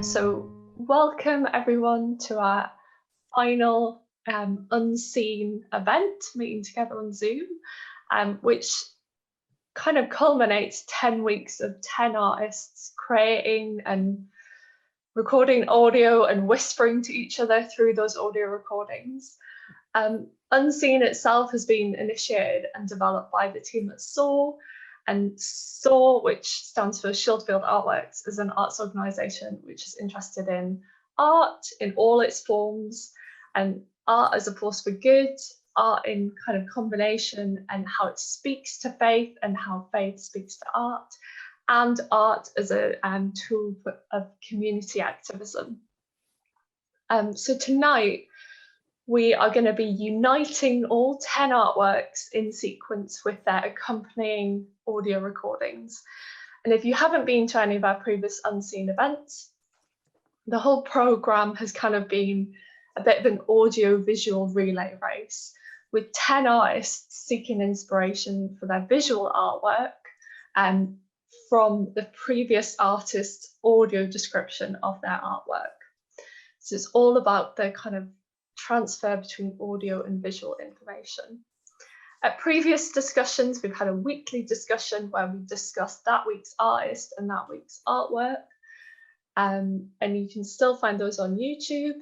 So welcome everyone to our final unseen event, meeting together on Zoom, which kind of culminates 10 weeks of 10 artists creating and recording audio and whispering to each other through those audio recordings. Unseen itself has been initiated and developed by the team at SOAR, and SOAR, which stands for Shieldfield Artworks, is an arts organisation which is interested in art in all its forms, and art as a force for good, art in kind of combination, and how it speaks to faith and how faith speaks to art, and art as a tool of community activism. So tonight, we are going to be uniting all 10 artworks in sequence with their accompanying audio recordings. And if you haven't been to any of our previous Unseen events, the whole programme has kind of been a bit of an audio-visual relay race, with 10 artists seeking inspiration for their visual artwork from the previous artist's audio description of their artwork. So it's all about the kind of transfer between audio and visual information. At previous discussions, we've had a weekly discussion where we discussed that week's artist and that week's artwork, and you can still find those on YouTube.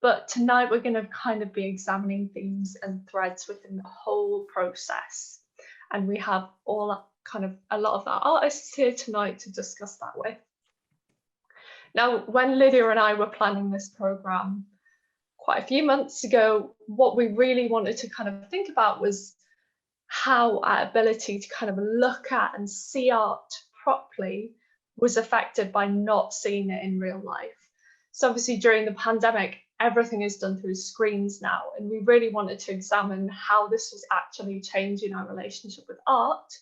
But tonight we're going to kind of be examining themes and threads within the whole process, and we have all kind of a lot of our artists here tonight to discuss that with. Now, when Lydia and I were planning this programme quite a few months ago, what we really wanted to kind of think about was how our ability to kind of look at and see art properly was affected by not seeing it in real life. So obviously during the pandemic, everything is done through screens now, and we really wanted to examine how this was actually changing our relationship with art.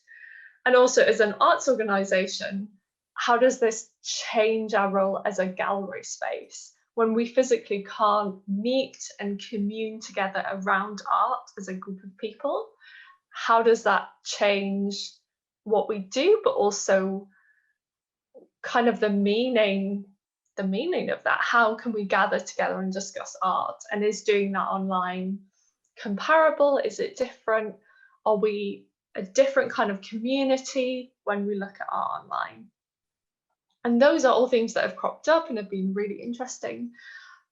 And also as an arts organisation, how does this change our role as a gallery space? When we physically can't meet and commune together around art as a group of people, how does that change what we do, but also kind of the meaning of that? How can we gather together and discuss art? And is doing that online comparable? Is it different? Are we a different kind of community when we look at art online? And those are all things that have cropped up and have been really interesting.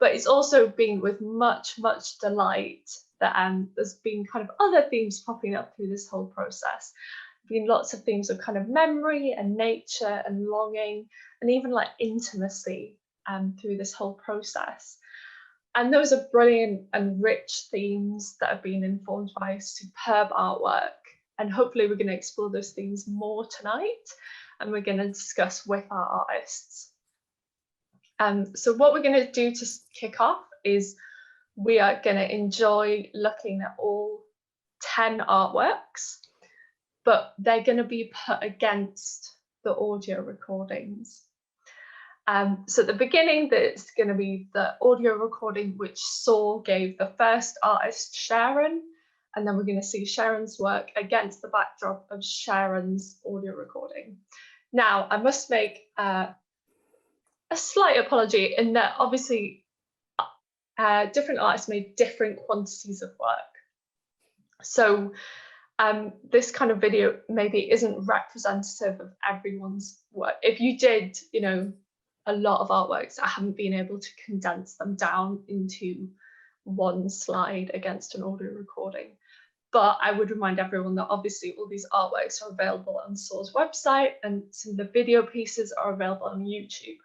But it's also been with much, much delight that there's been kind of other themes popping up through this whole process. There's been lots of themes of kind of memory and nature and longing, and even like intimacy through this whole process. And those are brilliant and rich themes that have been informed by superb artwork. And hopefully we're going to explore those themes more tonight, and we're going to discuss with our artists. So what we're going to do to kick off is we are going to enjoy looking at all 10 artworks, but they're going to be put against the audio recordings. So at the beginning, there's going to be the audio recording which SOAR gave the first artist, Sharon, and then we're going to see Sharon's work against the backdrop of Sharon's audio recording. Now, I must make a slight apology in that obviously different artists made different quantities of work. So this kind of video maybe isn't representative of everyone's work. If you did, you know, a lot of artworks, I haven't been able to condense them down into one slide against an audio recording. But I would remind everyone that obviously all these artworks are available on SOAR's website, and some of the video pieces are available on YouTube.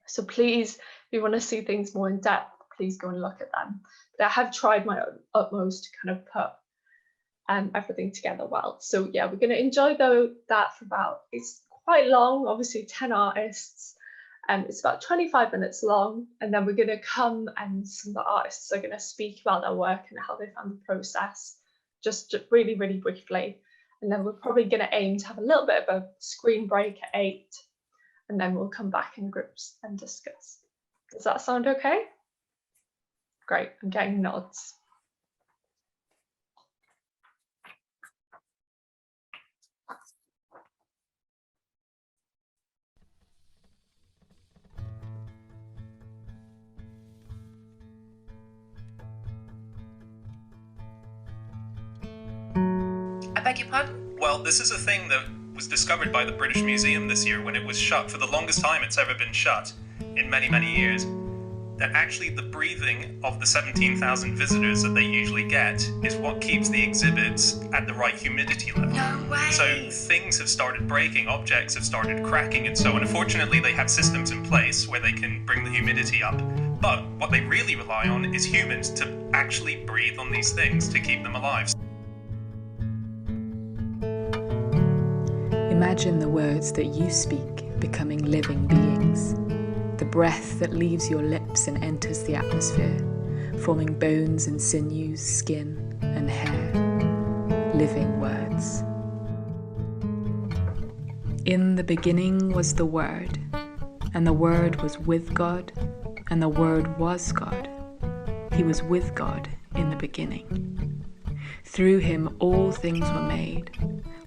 So please, if you want to see things more in depth, please go and look at them. But I have tried my utmost to kind of put everything together well. So yeah, we're going to enjoy that for about, it's quite long, obviously 10 artists. It's about 25 minutes long, and then we're going to come and some of the artists are going to speak about their work and how they found the process, just really, really briefly. And then we're probably going to aim to have a little bit of a screen break at 8, and then we'll come back in groups and discuss. Does that sound okay? Great, I'm getting nods. Beg your pardon? Well, this is a thing that was discovered by the British Museum this year when it was shut. For the longest time it's ever been shut, in many, many years. That actually the breathing of the 17,000 visitors that they usually get is what keeps the exhibits at the right humidity level. No way! So things have started breaking, objects have started cracking and so on. Unfortunately, they have systems in place where they can bring the humidity up. But what they really rely on is humans to actually breathe on these things to keep them alive. Imagine the words that you speak becoming living beings. The breath that leaves your lips and enters the atmosphere, forming bones and sinews, skin and hair. Living words. In the beginning was the Word, and the Word was with God, and the Word was God. He was with God in the beginning. Through him all things were made.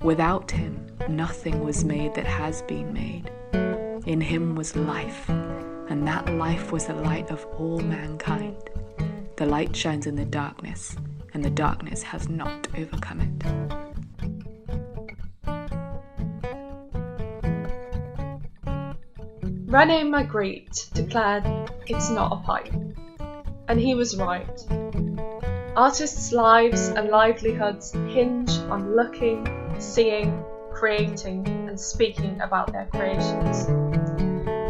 Without him nothing was made that has been made. In him was life, and that life was the light of all mankind. The light shines in the darkness, and the darkness has not overcome it. René Magritte declared, "It's not a pipe." And he was right. Artists' lives and livelihoods hinge on looking, seeing, creating, and speaking about their creations.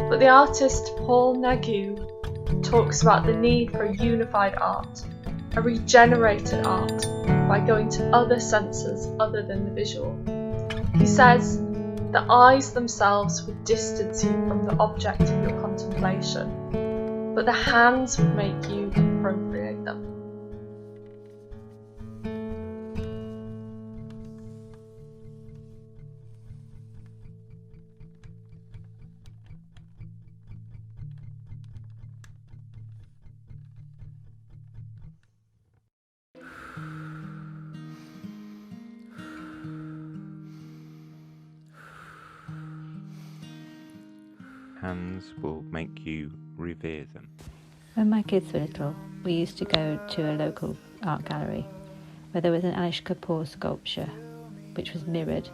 But the artist Paul Nagu talks about the need for a unified art, a regenerated art, by going to other senses other than the visual. He says, the eyes themselves would distance you from the object of your contemplation, but the hands would make you appropriate them. Hands will make you revere them. When my kids were little, we used to go to a local art gallery where there was an Anish Kapoor sculpture which was mirrored.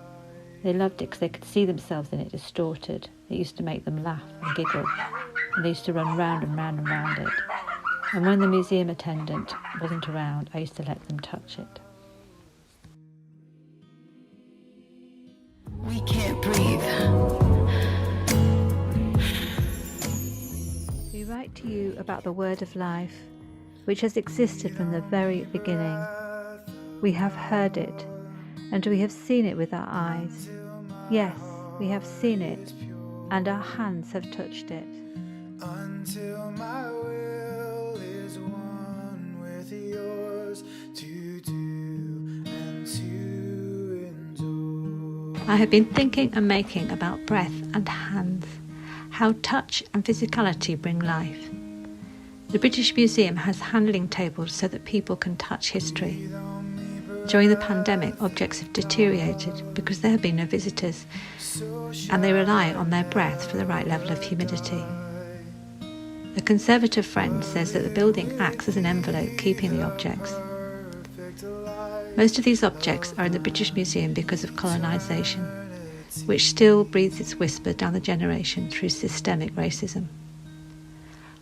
They loved it because they could see themselves in it distorted. It used to make them laugh and giggle, and they used to run round and round and round it. And when the museum attendant wasn't around, I used to let them touch it. We can't breathe. We write to you about the word of life, which has existed from the very beginning. We have heard it, and we have seen it with our eyes. Yes, we have seen it, and our hands have touched it. Until my will is one with yours, to do and to endure. I have been thinking and making about breath and hands, how touch and physicality bring life. The British Museum has handling tables so that people can touch history. During the pandemic, objects have deteriorated because there have been no visitors, and they rely on their breath for the right level of humidity. A conservative friend says that the building acts as an envelope keeping the objects. Most of these objects are in the British Museum because of colonisation, which still breathes its whisper down the generation through systemic racism.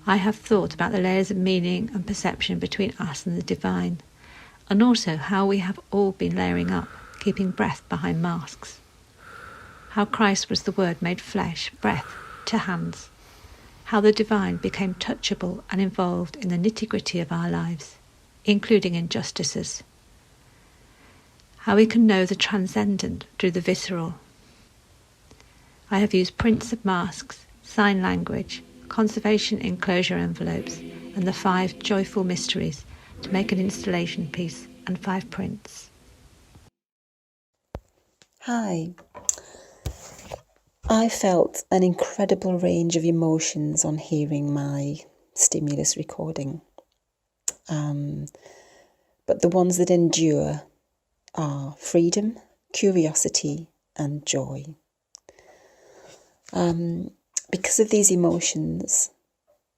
I have thought about the layers of meaning and perception between us and the divine, and also how we have all been layering up, keeping breath behind masks. How Christ was the Word made flesh, breath, to hands. How the divine became touchable and involved in the nitty-gritty of our lives, including injustices. How we can know the transcendent through the visceral. I have used prints of masks, sign language, conservation enclosure envelopes, and the 5 joyful mysteries to make an installation piece and 5 prints. Hi. I felt an incredible range of emotions on hearing my stimulus recording. But the ones that endure are freedom, curiosity, and joy. Because of these emotions,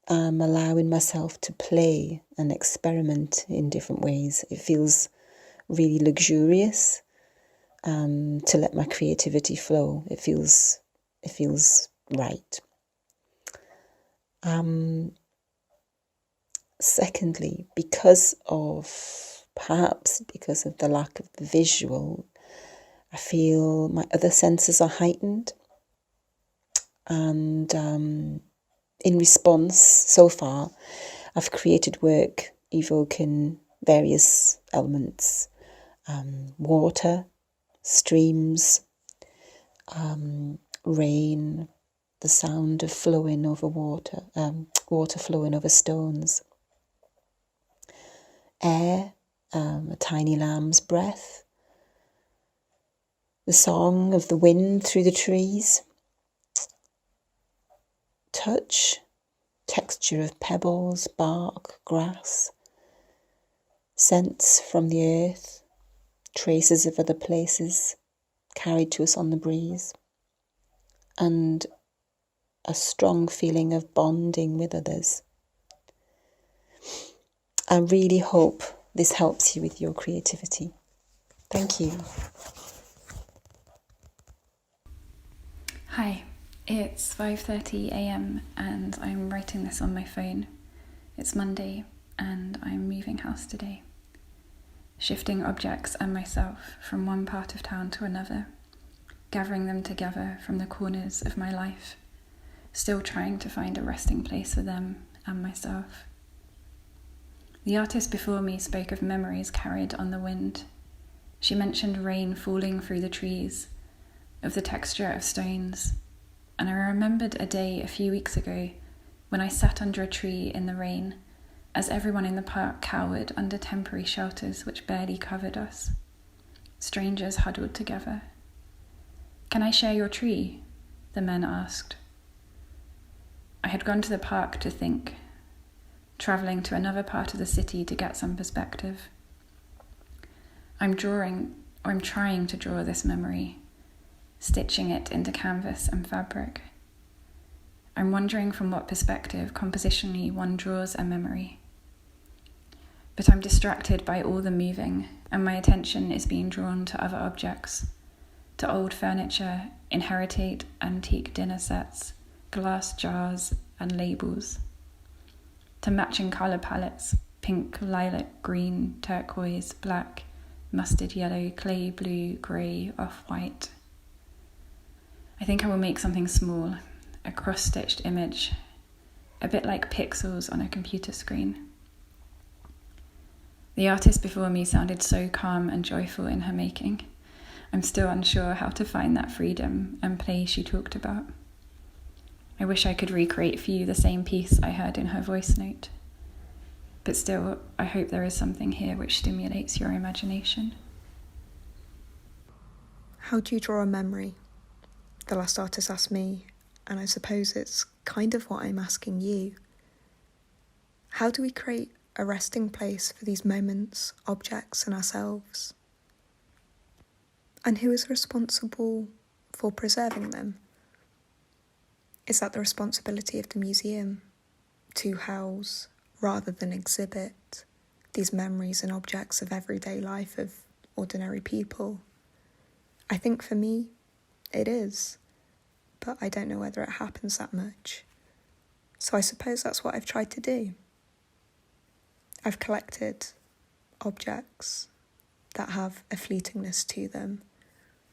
I'm allowing myself to play and experiment in different ways. It feels really luxurious to let my creativity flow. It feels right. Secondly, perhaps because of the lack of the visual, I feel my other senses are heightened. And in response, so far, I've created work evoking various elements: water, streams, rain, the sound of flowing over water, water flowing over stones, air, a tiny lamb's breath, the song of the wind through the trees, touch, texture of pebbles, bark, grass, scents from the earth, traces of other places carried to us on the breeze, and a strong feeling of bonding with others. I really hope this helps you with your creativity. Thank you. Hi, it's 5:30 a.m. and I'm writing this on my phone. It's Monday and I'm moving house today, shifting objects and myself from one part of town to another, gathering them together from the corners of my life, still trying to find a resting place for them and myself. The artist before me spoke of memories carried on the wind. She mentioned rain falling through the trees, of the texture of stones, and I remembered a day a few weeks ago when I sat under a tree in the rain as everyone in the park cowered under temporary shelters which barely covered us. Strangers huddled together. "Can I share your tree?" the men asked. I had gone to the park to think, travelling to another part of the city to get some perspective. I'm trying to draw this memory, stitching it into canvas and fabric. I'm wondering from what perspective compositionally one draws a memory. But I'm distracted by all the moving, and my attention is being drawn to other objects, to old furniture, inherited antique dinner sets, glass jars and labels, to matching colour palettes: pink, lilac, green, turquoise, black, mustard yellow, clay blue, grey, off-white. I think I will make something small, a cross-stitched image, a bit like pixels on a computer screen. The artist before me sounded so calm and joyful in her making. I'm still unsure how to find that freedom and play she talked about. I wish I could recreate for you the same piece I heard in her voice note. But still, I hope there is something here which stimulates your imagination. How do you draw a memory? The last artist asked me, and I suppose it's kind of what I'm asking you. How do we create a resting place for these moments, objects, and ourselves? And who is responsible for preserving them? Is that the responsibility of the museum to house, rather than exhibit, these memories and objects of everyday life of ordinary people? I think for me, it is, but I don't know whether it happens that much. So I suppose that's what I've tried to do. I've collected objects that have a fleetingness to them,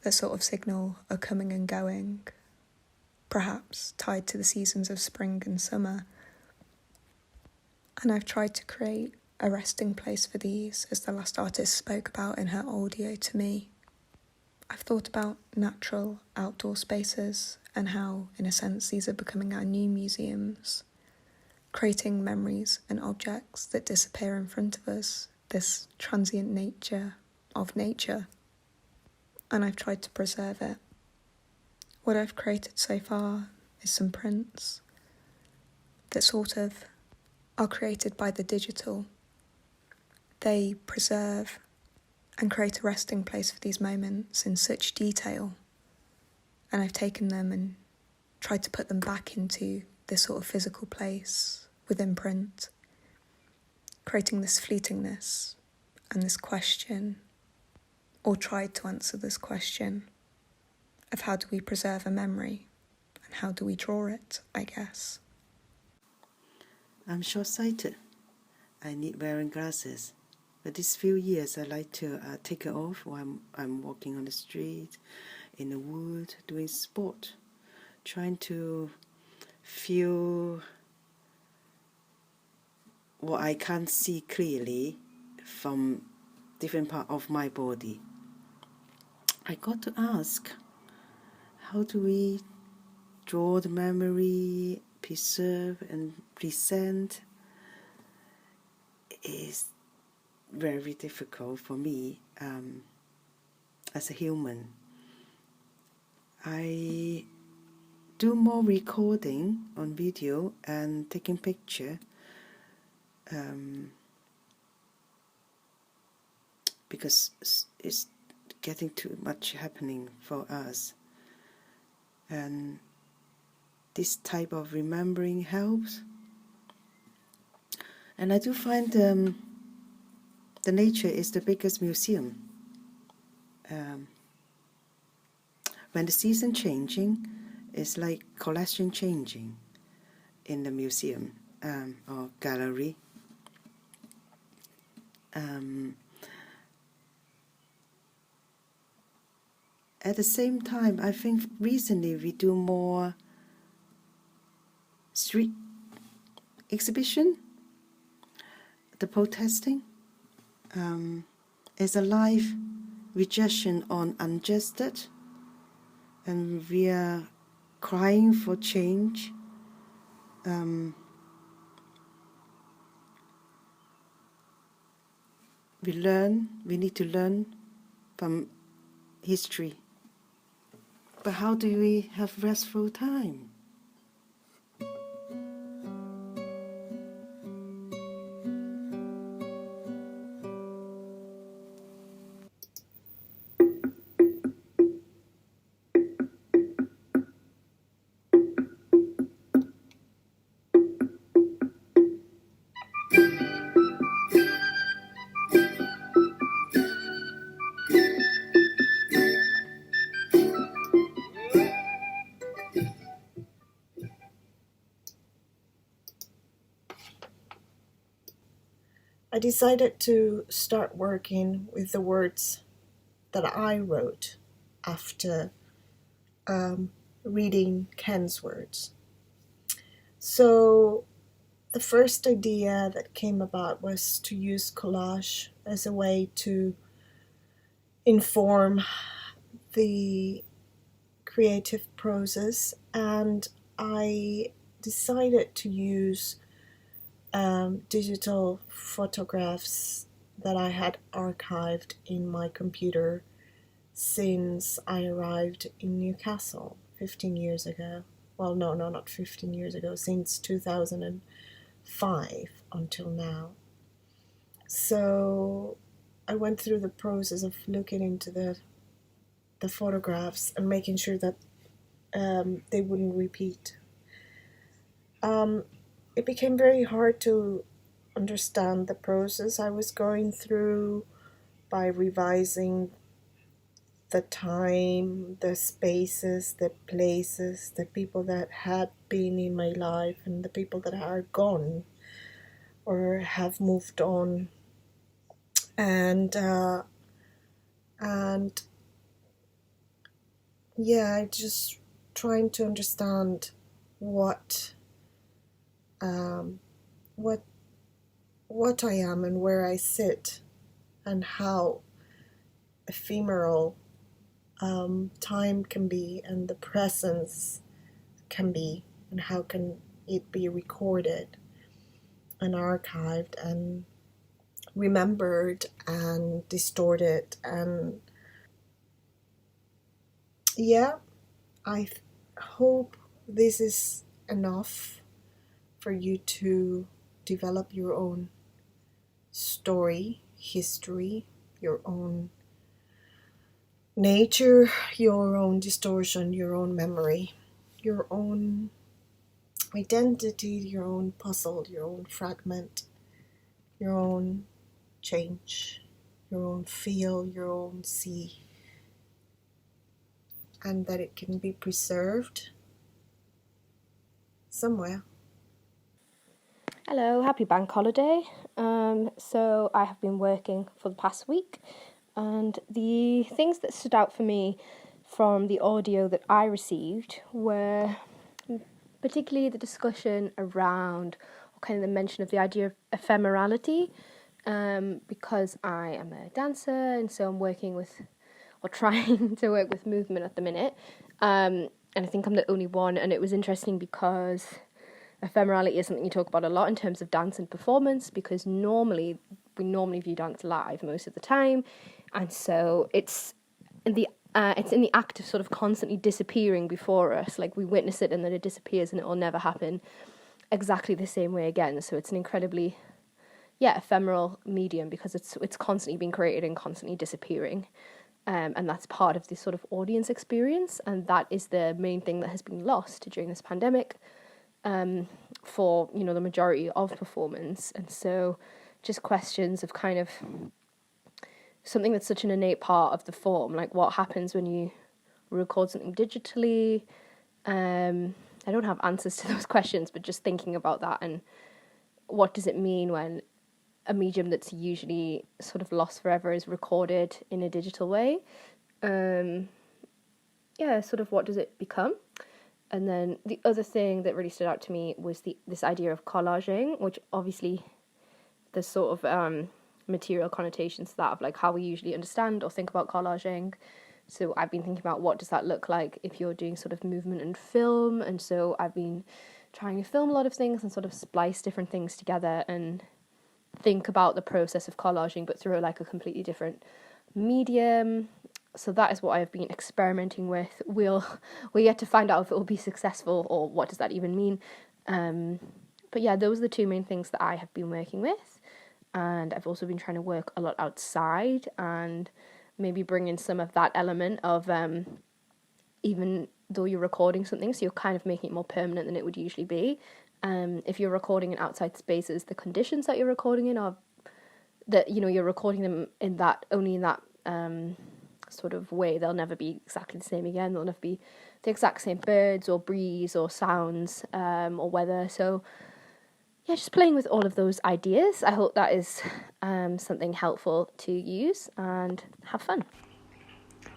that sort of signal a coming and going, perhaps tied to the seasons of spring and summer. And I've tried to create a resting place for these, as the last artist spoke about in her audio to me. I've thought about natural outdoor spaces and how, in a sense, these are becoming our new museums, creating memories and objects that disappear in front of us, this transient nature of nature. And I've tried to preserve it. What I've created so far is some prints that sort of are created by the digital. They preserve and create a resting place for these moments in such detail. And I've taken them and tried to put them back into this sort of physical place within print, creating this fleetingness and this question, or tried to answer this question of how do we preserve a memory and how do we draw it, I guess. I'm short-sighted. I need wearing glasses. But these few years, I like to take it off while I'm walking on the street, in the wood, doing sport, trying to feel what I can't see clearly from different part of my body. I got to ask, how do we draw the memory, preserve and present? Is very difficult for me as a human. I do more recording on video and taking picture because it's getting too much happening for us, and this type of remembering helps. And I do find the nature is the biggest museum. When the season changing, it's like collection changing in the museum or gallery. At the same time, I think recently we do more street exhibition. The protesting is a live rejection on unjusted, and we are crying for change. We need to learn from history. But how do we have restful time? I decided to start working with the words that I wrote after reading Ken's words. So the first idea that came about was to use collage as a way to inform the creative process, and I decided to use digital photographs that I had archived in my computer since I arrived in Newcastle 15 years ago. Well, no, not 15 years ago, since 2005 until now. So I went through the process of looking into the photographs and making sure that they wouldn't repeat. It became very hard to understand the process I was going through by revising the time, the spaces, the places, the people that had been in my life and the people that are gone or have moved on. And yeah, just trying to understand what I am and where I sit, and how ephemeral time can be, and the presence can be, and how can it be recorded and archived and remembered and distorted. And yeah, I hope this is enough for you to develop your own story, history, your own nature, your own distortion, your own memory, your own identity, your own puzzle, your own fragment, your own change. your own feel, your own see, and that it can be preserved somewhere. Hello, happy bank holiday. So I have been working for the past week, and the things that stood out for me from the audio that I received were particularly the discussion around, or kind of the mention of the idea of ephemerality, because I am a dancer, and so I'm working with, or trying to work with movement at the minute, and I think I'm the only one, and it was interesting because ephemerality is something you talk about a lot in terms of dance and performance, because we normally view dance live most of the time, and so it's in the act of sort of constantly disappearing before us. Like, we witness it and then it disappears and it will never happen exactly the same way again. So it's an incredibly ephemeral medium, because it's constantly being created and constantly disappearing. And that's part of the sort of audience experience, and that is the main thing that has been lost during this pandemic. For the majority of performance. And so just questions of kind of something that's such an innate part of the form, like what happens when you record something digitally. I don't have answers to those questions, but just thinking about that, and what does it mean when a medium that's usually sort of lost forever is recorded in a digital way. Sort of what does it become? And then the other thing that really stood out to me was this idea of collaging, which obviously there's sort of material connotations to that, of like how we usually understand or think about collaging. So I've been thinking about what does that look like if you're doing sort of movement and film. And so I've been trying to film a lot of things and sort of splice different things together and think about the process of collaging, but through like a completely different medium. So that is what I have been experimenting with. We'll yet to find out if it will be successful, or what does that even mean. But yeah, those are the two main things that I have been working with. And I've also been trying to work a lot outside and maybe bring in some of that element of even though you're recording something, so you're kind of making it more permanent than it would usually be. If you're recording in outside spaces, the conditions that you're recording in are that, you're recording them in that sort of way. They'll never be exactly the same again. They'll never be the exact same birds or breeze or sounds or weather. So yeah, just playing with all of those ideas. I hope that is something helpful to use, and have fun.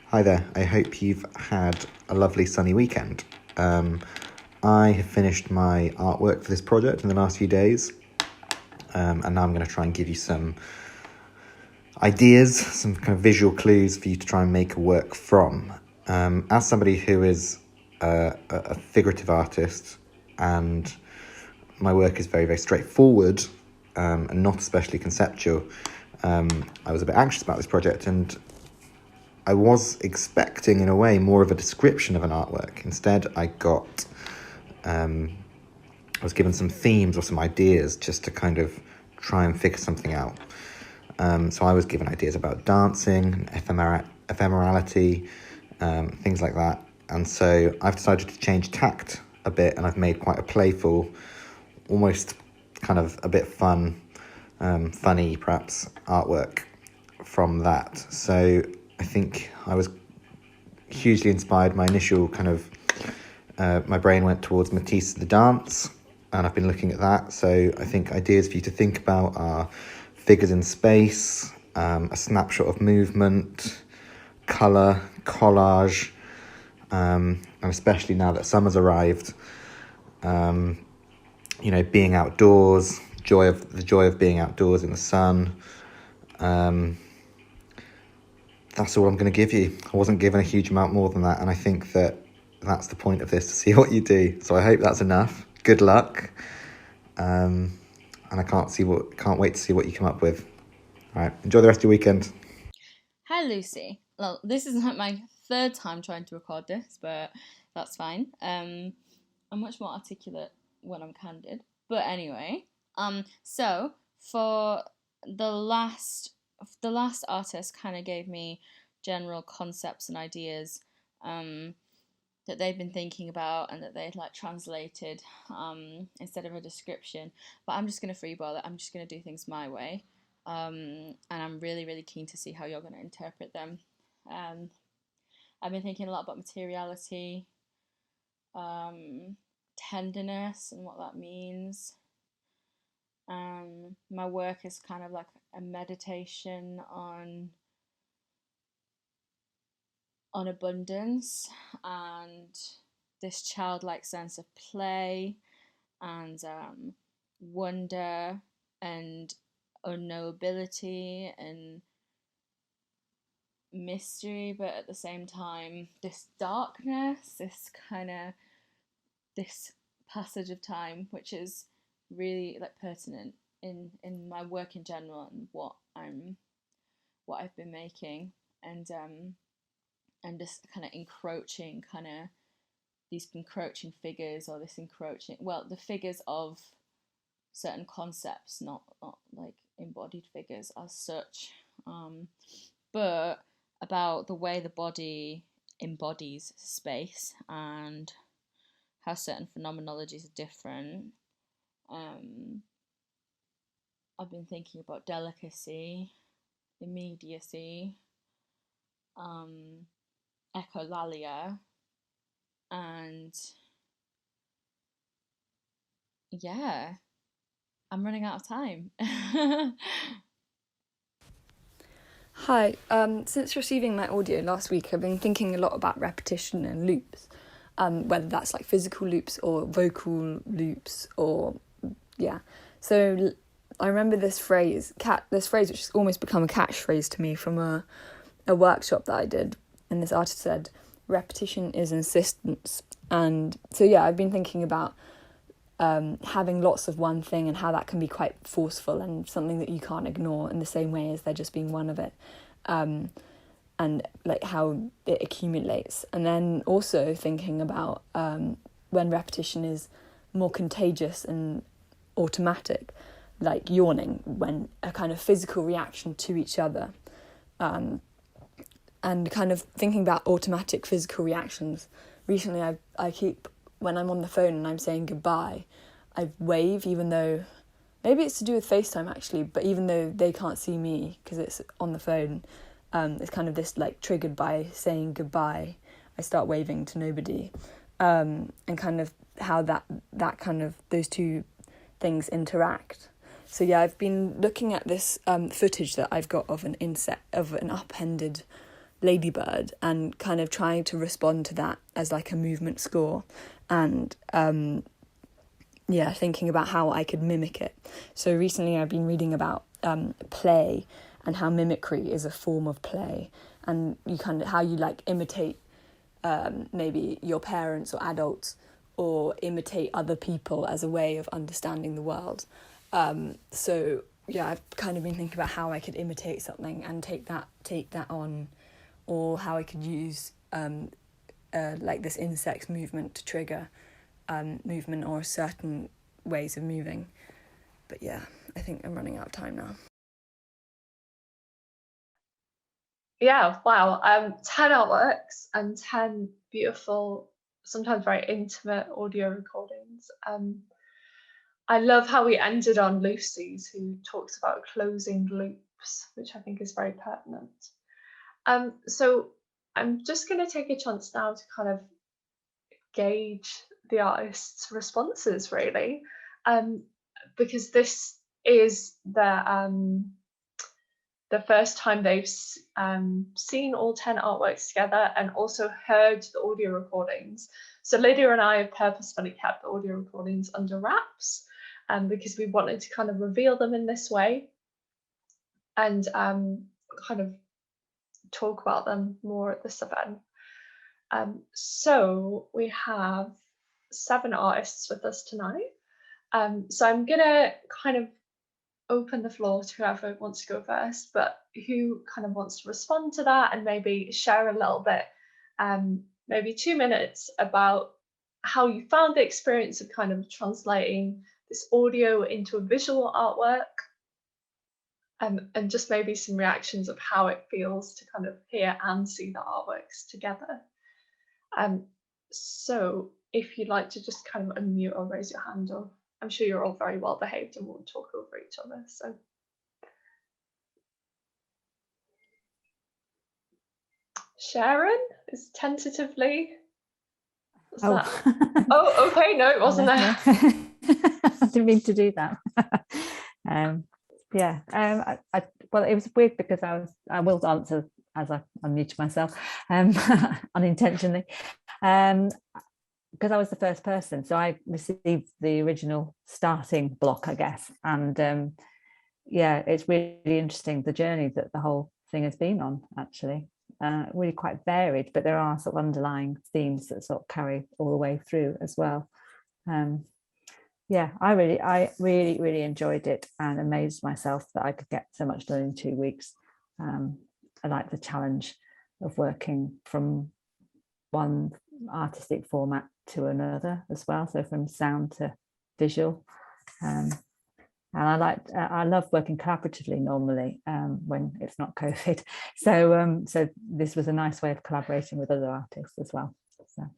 Hi there, I hope you've had a lovely sunny weekend. I have finished my artwork for this project in the last few days, and now I'm going to try and give you some ideas, some kind of visual clues for you to try and make a work from. As somebody who is a figurative artist, and my work is very, very straightforward and not especially conceptual, I was a bit anxious about this project, and I was expecting, in a way, more of a description of an artwork. Instead, I was given some themes or some ideas just to kind of try and figure something out. So I was given ideas about dancing, ephemerality, things like that. And so I've decided to change tact a bit, and I've made quite a playful, almost kind of a bit funny perhaps, artwork from that. So I think I was hugely inspired. My initial kind of, my brain went towards Matisse the Dance, and I've been looking at that. So I think ideas for you to think about are figures in space, a snapshot of movement, colour, collage, and especially now that summer's arrived, being outdoors, the joy of being outdoors in the sun. That's all I'm going to give you. I wasn't given a huge amount more than that, and I think that that's the point of this, to see what you do. So I hope that's enough. Good luck. And I can't wait to see what you come up with. All right, enjoy the rest of your weekend. Hi, Lucy. Well, this is like my third time trying to record this, but that's fine. I'm much more articulate when I'm candid. But anyway, so for the last artist kind of gave me general concepts and ideas that they've been thinking about and that they'd like translated instead of a description. But I'm just going to freeball it. I'm just going to do things my way. and I'm really, really keen to see how you're going to interpret them. I've been thinking a lot about materiality, tenderness and what that means. My work is kind of like a meditation on abundance and this childlike sense of play and wonder and unknowability and mystery, but at the same time this darkness, this passage of time, which is really like pertinent in my work in general and what I've been making, and this kind of encroaching these encroaching figures, or this encroaching, well, the figures of certain concepts, not like embodied figures as such, but about the way the body embodies space and how certain phenomenologies are different. I've been thinking about delicacy, immediacy, echolalia, and yeah, I'm running out of time. Hi, since receiving my audio last week, I've been thinking a lot about repetition and loops, whether that's like physical loops or vocal loops, or yeah. So I remember this phrase which has almost become a catchphrase to me from a workshop that I did, and this artist said, repetition is insistence. And so yeah, I've been thinking about having lots of one thing and how that can be quite forceful and something that you can't ignore in the same way as there just being one of it, and like how it accumulates. And then also thinking about when repetition is more contagious and automatic, like yawning, when a kind of physical reaction to each other, and kind of thinking about automatic physical reactions. Recently I keep, when I'm on the phone and I'm saying goodbye, I wave, even though, maybe it's to do with FaceTime actually, but even though they can't see me because it's on the phone, it's kind of this like triggered by saying goodbye, I start waving to nobody, and kind of how that kind of, those two things interact. So yeah, I've been looking at this footage that I've got of an upended ladybird and kind of trying to respond to that as like a movement score, and thinking about how I could mimic it. So recently I've been reading about play and how mimicry is a form of play, and you kind of, how you like imitate maybe your parents or adults, or imitate other people as a way of understanding the world. So yeah, I've kind of been thinking about how I could imitate something and take that on, or how I could use like this insect movement to trigger movement or certain ways of moving. But yeah, I think I'm running out of time now. Yeah, wow. 10 artworks and 10 beautiful, sometimes very intimate audio recordings. I love how we ended on Lucy's, who talks about closing loops, which I think is very pertinent. So I'm just going to take a chance now to kind of gauge the artist's responses, really, because this is the first time they've seen all 10 artworks together and also heard the audio recordings. So Lydia and I have purposefully kept the audio recordings under wraps, because we wanted to kind of reveal them in this way and kind of talk about them more at this event. So we have 7 artists with us tonight. So I'm gonna kind of open the floor to whoever wants to go first, but who kind of wants to respond to that and maybe share a little bit, maybe 2 minutes, about how you found the experience of kind of translating this audio into a visual artwork, and just maybe some reactions of how it feels to kind of hear and see the artworks together. So if you'd like to just kind of unmute or raise your hand, or I'm sure you're all very well behaved and won't talk over each other. So Sharon is tentatively. What's Oh. that? Oh, okay. No, it wasn't there. I didn't mean to do that. Well, it was weird because I will answer as I unmute myself unintentionally, because I was the first person, so I received the original starting block, I guess, and yeah, it's really interesting the journey that the whole thing has been on, actually. Really quite varied, but there are sort of underlying themes that sort of carry all the way through as well. Yeah, I really enjoyed it and amazed myself that I could get so much done in 2 weeks. I like the challenge of working from one artistic format to another as well, so from sound to visual. And I love working collaboratively normally when it's not COVID. So this was a nice way of collaborating with other artists as well. So.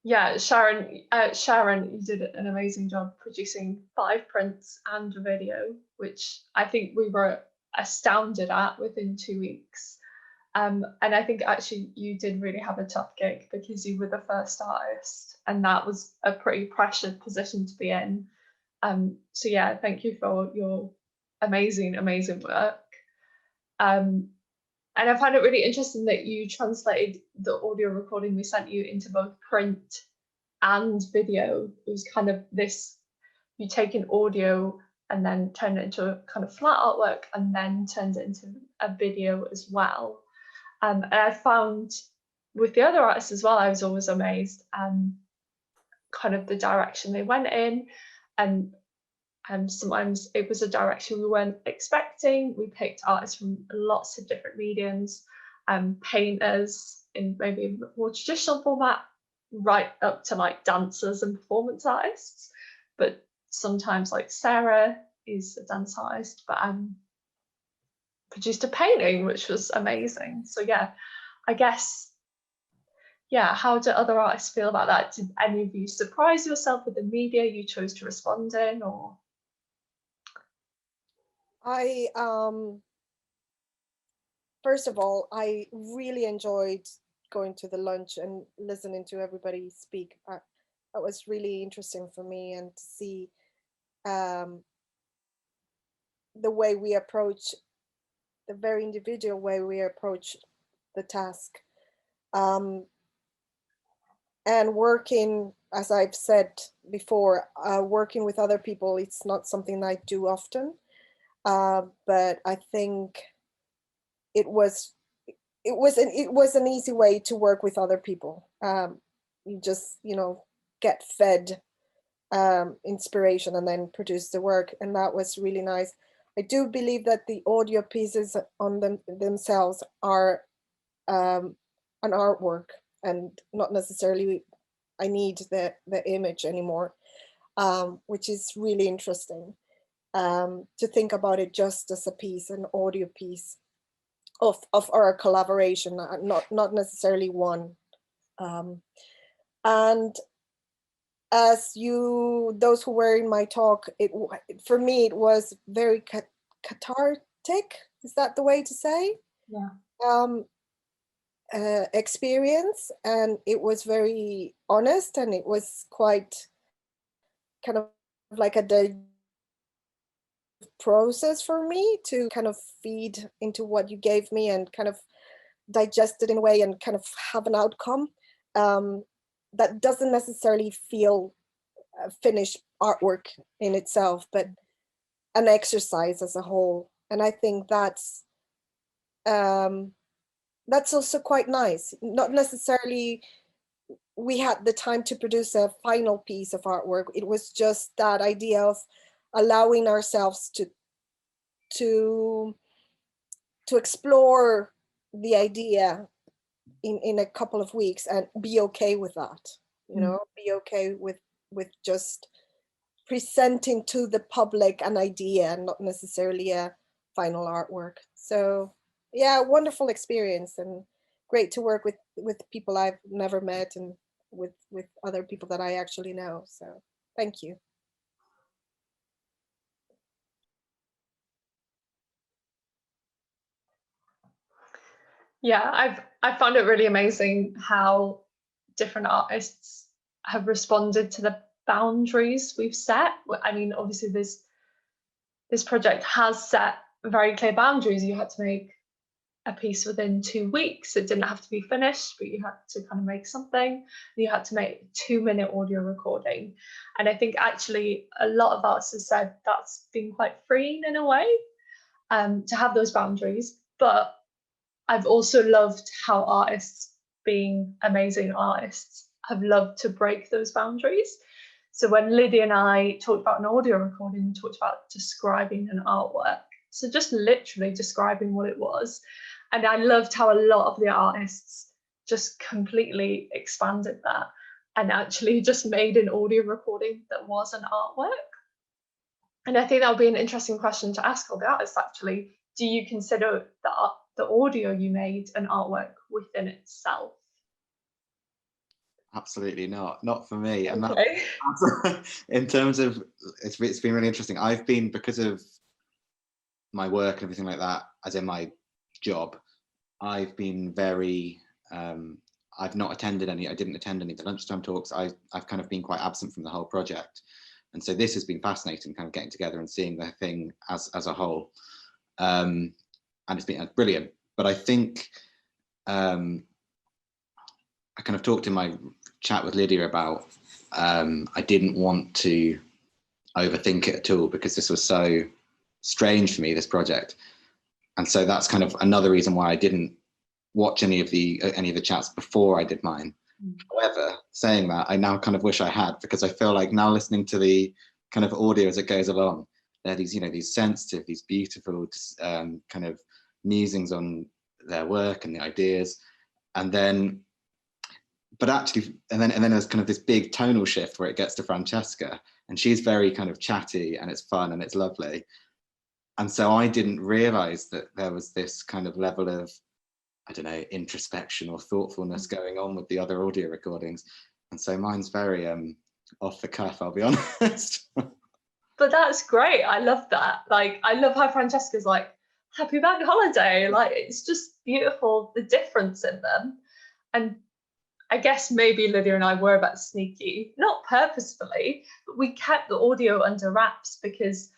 Yeah, Sharon, you did an amazing job producing 5 prints and a video, which I think we were astounded at within 2 weeks. And I think actually you did really have a tough gig because you were the first artist, and that was a pretty pressured position to be in. So yeah, thank you for your amazing work. And I find it really interesting that you translated the audio recording we sent you into both print and video. It was kind of this, you take an audio and then turn it into a kind of flat artwork and then turned it into a video as well. And I found with the other artists as well, I was always amazed kind of the direction they went in, and sometimes it was a direction we weren't expecting. We picked artists from lots of different mediums, painters in maybe a more traditional format, right up to like dancers and performance artists. But sometimes like Sarah is a dance artist, but produced a painting, which was amazing. So yeah, I guess, yeah, how do other artists feel about that? Did any of you surprise yourself with the media you chose to respond in, or? I first of all, I really enjoyed going to the lunch and listening to everybody speak. That was really interesting for me, and to see the way we approach, the very individual way we approach the task. And working, as I've said before, working with other people, it's not something I do often, but I think it was an easy way to work with other people. You just, get fed inspiration and then produce the work, and that was really nice. I do believe that the audio pieces on themselves are an artwork, and not necessarily I need the image anymore, which is really interesting, to think about it just as a piece, an audio piece of our collaboration, not necessarily one. And as those who were in my talk, for me it was very cathartic. Is that the way to say? Yeah. Experience, and it was very honest, and it was quite kind of like a process for me to kind of feed into what you gave me and kind of digest it in a way and kind of have an outcome that doesn't necessarily feel finished artwork in itself, but an exercise as a whole. And I think that's also quite nice. Not necessarily we had the time to produce a final piece of artwork. It was just that idea of allowing ourselves to explore the idea in a couple of weeks and be okay with that. Be okay with just presenting to the public an idea and not necessarily a final artwork. So yeah, wonderful experience, and great to work with people I've never met, and with other people that I actually know. So thank you. Yeah, I found it really amazing how different artists have responded to the boundaries we've set. I mean, obviously this project has set very clear boundaries. You had to make a piece within 2 weeks. It didn't have to be finished, but you had to kind of make something. You had to make a 2-minute audio recording. And I think actually a lot of artists have said that's been quite freeing in a way, to have those boundaries. But I've also loved how artists, being amazing artists, have loved to break those boundaries. So when Lydia and I talked about an audio recording, we talked about describing an artwork. So just literally describing what it was. And I loved how a lot of the artists just completely expanded that and actually just made an audio recording that was an artwork. And I think that would be an interesting question to ask all the artists, actually. Do you consider the audio you made an artwork within itself? Absolutely not for me. And Okay. in terms of, it's been really interesting. I've been, because of my work and everything like that, as in my job, I've been very, I didn't attend any of the lunchtime talks. I've kind of been quite absent from the whole project. And so this has been fascinating, kind of getting together and seeing the thing as a whole. And it's been brilliant. But I think, I kind of talked in my chat with Lydia about, I didn't want to overthink it at all, because this was so strange for me, this project. And so that's kind of another reason why I didn't watch any of the chats before I did mine. However, saying that, I now kind of wish I had, because I feel like now listening to the kind of audio as it goes along, there are these, these sensitive, these beautiful kind of musings on their work and the ideas. And then, but actually, and then there's kind of this big tonal shift where it gets to Francesca, and she's very kind of chatty, and it's fun and it's lovely. And so I didn't realize that there was this kind of level of, I don't know, introspection or thoughtfulness going on with the other audio recordings. And so mine's very off the cuff, I'll be honest. But that's great. I love that. Like, I love how Francesca's like, happy bank holiday. Like, it's just beautiful, the difference in them. And I guess maybe Lydia and I were a bit sneaky, not purposefully, but we kept the audio under wraps, because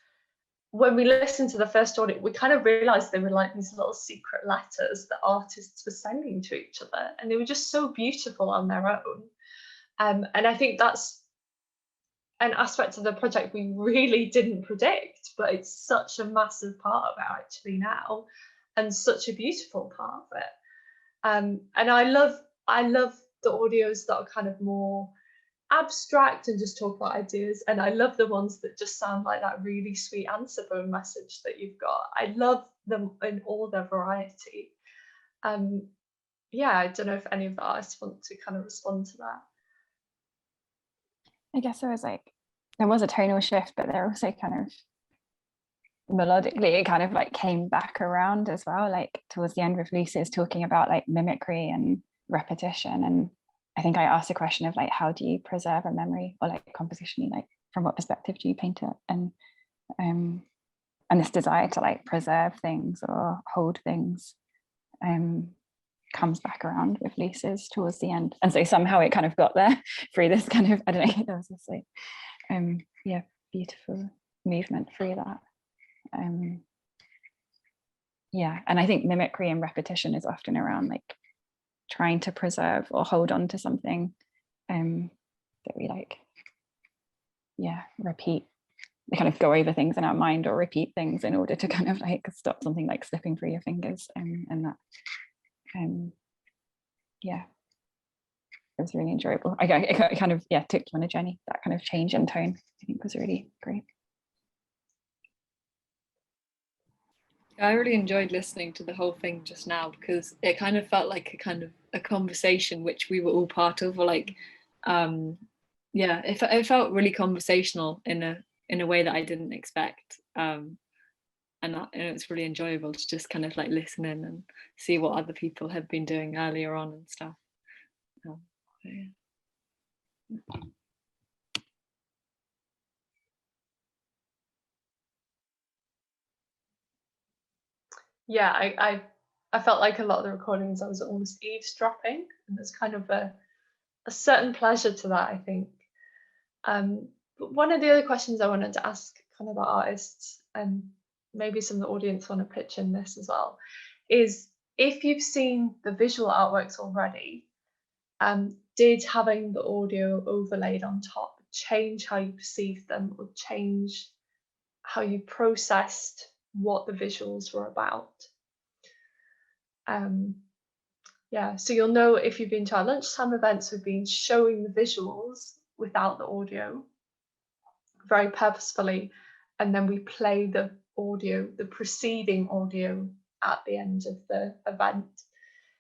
when we listened to the first audio, we kind of realized they were like these little secret letters that artists were sending to each other, and they were just so beautiful on their own. And I think that's an aspect of the project we really didn't predict, but it's such a massive part of it actually now, and such a beautiful part of it. And I love the audios that are kind of more abstract and just talk about ideas, and I love the ones that just sound like that really sweet answer phone message that you've got. I love them in all their variety. Yeah, I don't know if any of the artists want to kind of respond to that. I guess there was a tonal shift, but there also kind of melodically it kind of like came back around as well, like towards the end with Lucy's talking about like mimicry and repetition. And I think I asked a question of like, how do you preserve a memory, or like compositionally, like from what perspective do you paint it? And this desire to like preserve things or hold things comes back around with Lisa's towards the end. And so somehow it kind of got there through this kind of, I don't know, there was this like yeah, beautiful movement through that. Yeah, and I think mimicry and repetition is often around like trying to preserve or hold on to something that we like, yeah, repeat. We kind of go over things in our mind or repeat things in order to kind of like stop something like slipping through your fingers, and that yeah, it was really enjoyable. I kind of, yeah, took you on a journey. That kind of change in tone I think was really great. I really enjoyed listening to the whole thing just now, because it kind of felt like a conversation which we were all part of, or like yeah, it felt really conversational in a way that I didn't expect, and it's really enjoyable to just kind of like listen in and see what other people have been doing earlier on and stuff. So, yeah. Yeah, I I felt like a lot of the recordings I was almost eavesdropping, and there's kind of a certain pleasure to that, I think. But one of the other questions I wanted to ask kind of the artists, and maybe some of the audience want to pitch in this as well, is if you've seen the visual artworks already, did having the audio overlaid on top change how you perceived them, or change how you processed what the visuals were about? Yeah, so you'll know if you've been to our lunchtime events, we've been showing the visuals without the audio very purposefully, and then we play the audio, the preceding audio, at the end of the event.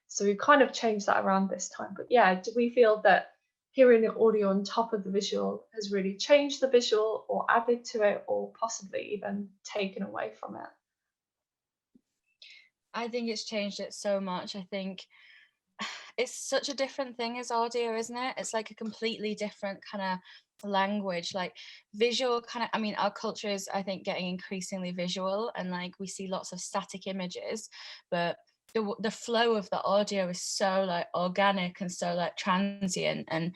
So we kind of changed that around this time. But yeah, do we feel that hearing the audio on top of the visual has really changed the visual, or added to it, or possibly even taken away from it? I think it's changed it so much. I think it's such a different thing as audio, isn't it? It's like a completely different kind of language. Like visual kind of, I mean, our culture is, I think, getting increasingly visual, and like we see lots of static images, but the flow of the audio is so like organic and so like transient. And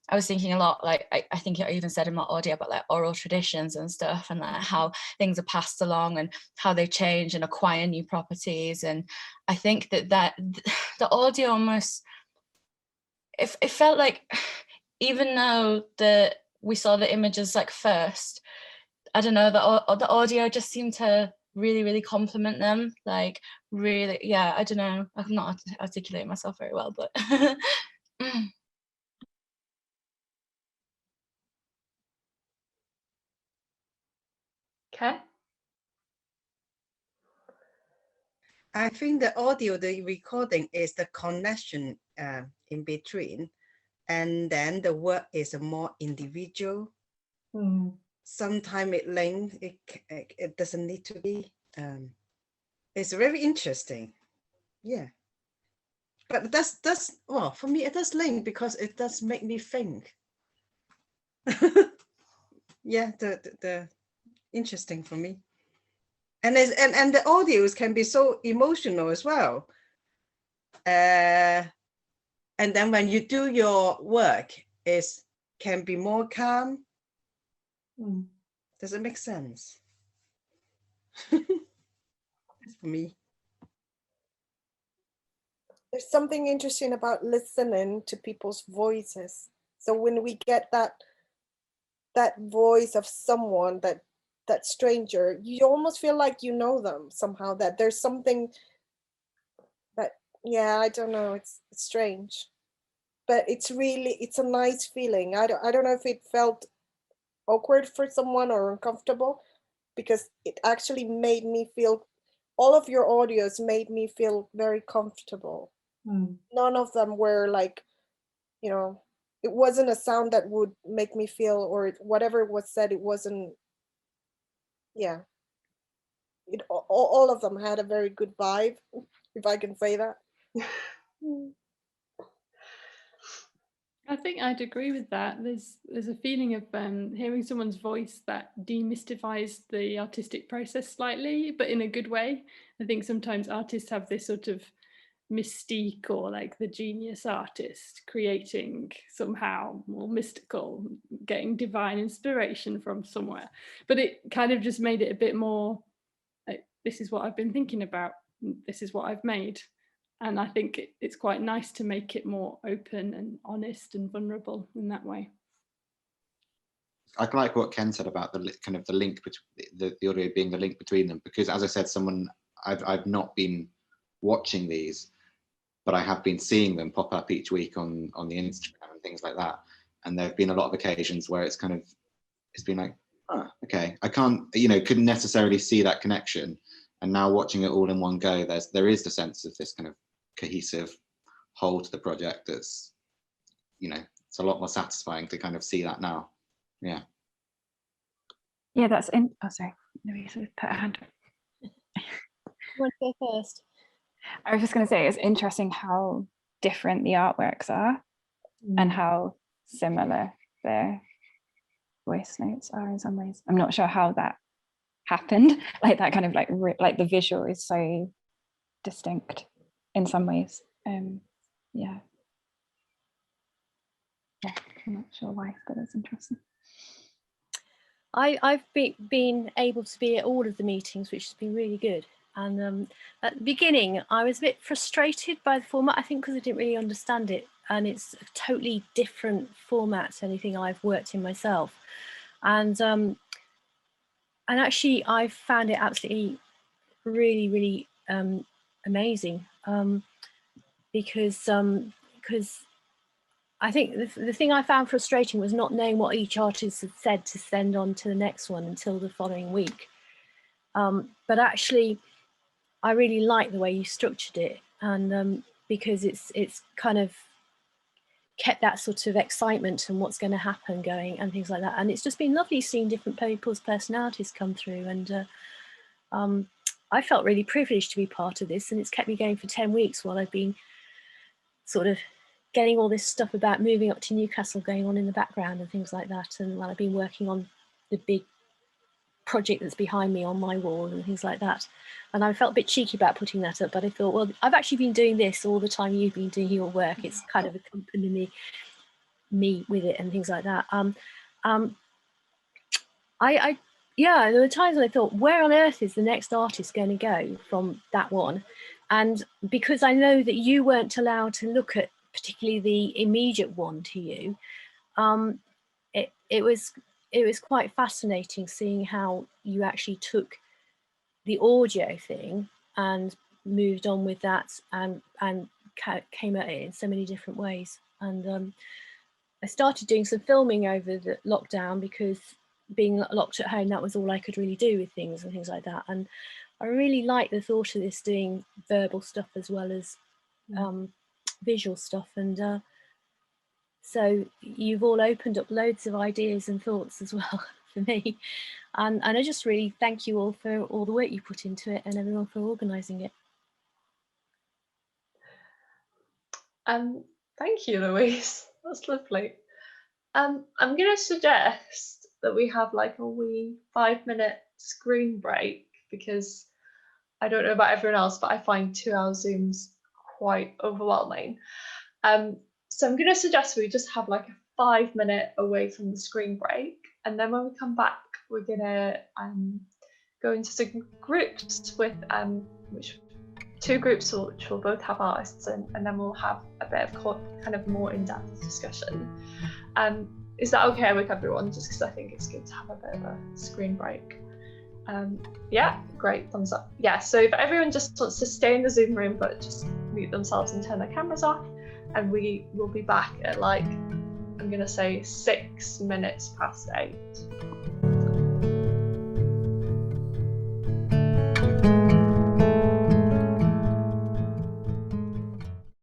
I was thinking a lot, like I think I even said in my audio about like oral traditions and stuff, and like how things are passed along and how they change and acquire new properties. And I think that the audio almost, it felt like, even though we saw the images like first, I don't know, the audio just seemed to really, really complement them. Like really, yeah, I don't know. I'm not articulating myself very well, but Okay. I think the audio, the recording is the connection in between, and then the work is a more individual. Sometimes it links, it doesn't need to be. It's very interesting. Yeah. But that's well, for me it does link because it does make me think. Yeah, the interesting for me. And the audios can be so emotional as well. And then when you do your work, it can be more calm. Does it make sense? That's for me. There's something interesting about listening to people's voices. So when we get that voice of someone, that stranger, you almost feel like you know them somehow, that there's something that, yeah, I don't know, it's strange, but it's a nice feeling. I don't know if it felt awkward for someone or uncomfortable, because it actually made me feel, all of your audios made me feel very comfortable. None of them were like, you know, it wasn't a sound that would make me feel, or whatever was said, it wasn't, yeah. All of them had a very good vibe, if I can say that. I think I'd agree with that. There's a feeling of hearing someone's voice that demystifies the artistic process slightly, but in a good way. I think sometimes artists have this sort of mystique, or like the genius artist creating somehow more mystical, getting divine inspiration from somewhere. But it kind of just made it a bit more like, this is what I've been thinking about, this is what I've made. And I think it's quite nice to make it more open and honest and vulnerable in that way. I like what Ken said about the kind of the link between the audio being the link between them, because as I said, I've not been watching these, but I have been seeing them pop up each week on the Instagram and things like that. And there have been a lot of occasions where it's been like, oh, okay, I couldn't necessarily see that connection. And now watching it all in one go, there is the sense of this kind of cohesive whole to the project that's, it's a lot more satisfying to kind of see that now. Yeah. Yeah, that's in. Oh, sorry. Louise put a hand up. You want to go first? I was just going to say, it's interesting how different the artworks are and how similar their voice notes are in some ways. I'm not sure how that happened. Like that kind of like the visual is so distinct. in some ways. Yeah, I'm not sure why, but it's interesting. I've been able to be at all of the meetings, which has been really good. And at the beginning, I was a bit frustrated by the format, I think because I didn't really understand it. And it's a totally different format to anything I've worked in myself. And actually, I found it absolutely really, really amazing because I think the thing I found frustrating was not knowing what each artist had said to send on to the next one until the following week. But actually, I really like the way you structured it, and because it's kind of kept that sort of excitement and what's going to happen going and things like that. And it's just been lovely seeing different people's personalities come through. And I felt really privileged to be part of this, and it's kept me going for 10 weeks while I've been sort of getting all this stuff about moving up to Newcastle going on in the background and things like that. And while I've been working on the big project that's behind me on my wall and things like that. And I felt a bit cheeky about putting that up, but I thought, well, I've actually been doing this all the time you've been doing your work. It's kind of accompanying me with it and things like that. Yeah, there were times when I thought, where on earth is the next artist going to go from that one? And because I know that you weren't allowed to look at particularly the immediate one to you, it was quite fascinating seeing how you actually took the audio thing and moved on with that and came at it in so many different ways. And I started doing some filming over the lockdown because being locked at home, that was all I could really do with things and things like that. And I really like the thought of this doing verbal stuff as well as visual stuff. And so you've all opened up loads of ideas and thoughts as well for me. And I just really thank you all for all the work you put into it and everyone for organising it. Thank you, Louise. That's lovely. I'm going to suggest that we have like a wee 5-minute screen break, because I don't know about everyone else, but I find 2-hour Zooms quite overwhelming. So I'm going to suggest we just have like a 5-minute away from the screen break, and then when we come back, we're going to go into some groups with which 2 groups which will both have artists in, and then we'll have a bit of kind of more in-depth discussion. Is that okay with everyone? Just because I think it's good to have a bit of a screen break. Yeah, great, thumbs up. Yeah, so if everyone just wants to stay in the Zoom room but just mute themselves and turn their cameras off, and we will be back at like, I'm gonna say 6 minutes past 8.